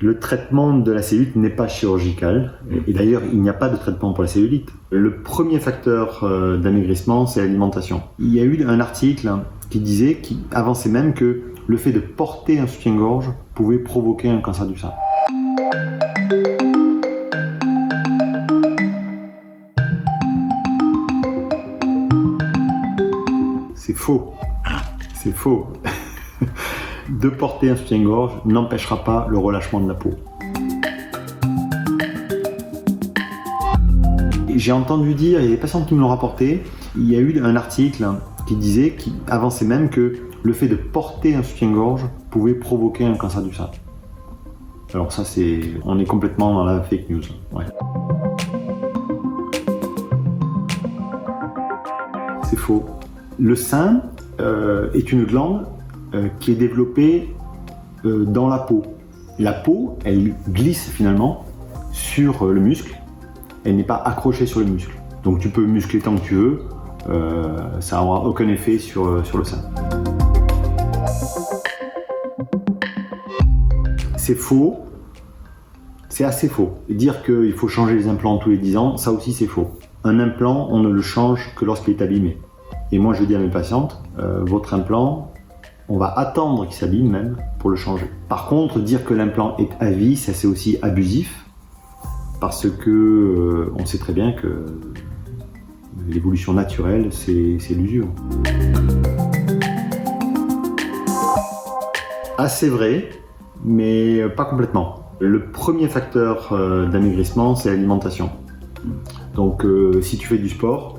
Le traitement de la cellulite n'est pas chirurgical, et d'ailleurs il n'y a pas de traitement pour la cellulite. Le premier facteur d'amaigrissement, c'est l'alimentation. Il y a eu un article qui avançait même que le fait de porter un soutien-gorge pouvait provoquer un cancer du sein. C'est faux. C'est faux. De porter un soutien-gorge n'empêchera pas le relâchement de la peau. J'ai entendu dire, il y a des patients qui me l'ont rapporté, il y a eu un article qui avançait même que le fait de porter un soutien-gorge pouvait provoquer un cancer du sein. Alors ça, on est complètement dans la fake news. Ouais. C'est faux. Le sein est une glande qui est développée dans la peau. La peau, elle glisse finalement sur le muscle, elle n'est pas accrochée sur le muscle. Donc tu peux muscler tant que tu veux, ça n'aura aucun effet sur le sein. C'est faux, c'est assez faux. Et dire qu'il faut changer les implants tous les 10 ans, ça aussi c'est faux. Un implant, on ne le change que lorsqu'il est abîmé. Et moi je dis à mes patientes, votre implant, on va attendre qu'il s'abîme même pour le changer. Par contre, dire que l'implant est à vie, ça c'est aussi abusif, parce que on sait très bien que l'évolution naturelle, c'est l'usure. Ah, c'est vrai, mais pas complètement. Le premier facteur d'amaigrissement, c'est l'alimentation. Donc si tu fais du sport,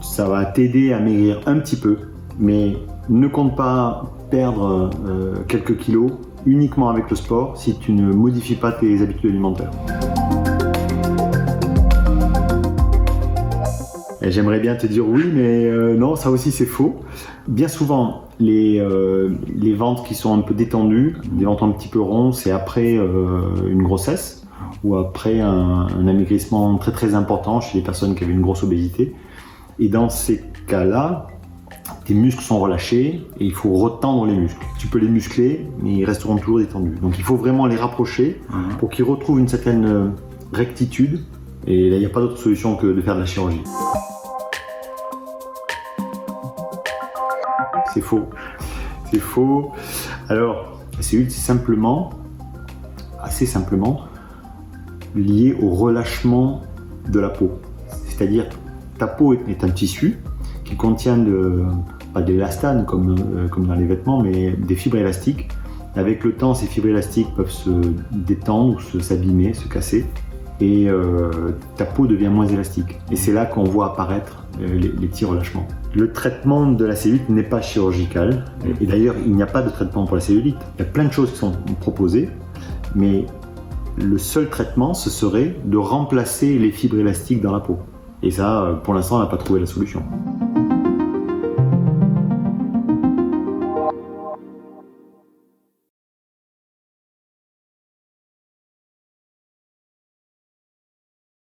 ça va t'aider à maigrir un petit peu, mais ne compte pas perdre quelques kilos uniquement avec le sport si tu ne modifies pas tes habitudes alimentaires. Et j'aimerais bien te dire oui, mais non, ça aussi c'est faux. Bien souvent, les ventres qui sont un peu détendus, des ventres un petit peu ronds, c'est après une grossesse ou après un amaigrissement très très important chez les personnes qui avaient une grosse obésité. Et dans ces cas-là, tes muscles sont relâchés et il faut retendre les muscles. Tu peux les muscler, mais ils resteront toujours détendus. Donc il faut vraiment les rapprocher pour qu'ils retrouvent une certaine rectitude. Et là, il n'y a pas d'autre solution que de faire de la chirurgie. C'est faux. C'est faux. Alors, la cellulite, c'est assez simplement, lié au relâchement de la peau. C'est-à-dire, ta peau est un tissu qui contient pas d'élastane comme dans les vêtements, mais des fibres élastiques. Avec le temps, ces fibres élastiques peuvent se détendre ou s'abîmer, se casser, et ta peau devient moins élastique. Et c'est là qu'on voit apparaître les petits relâchements. Le traitement de la cellulite n'est pas chirurgical, et d'ailleurs il n'y a pas de traitement pour la cellulite. Il y a plein de choses qui sont proposées, mais le seul traitement, ce serait de remplacer les fibres élastiques dans la peau. Et ça, pour l'instant, on n'a pas trouvé la solution.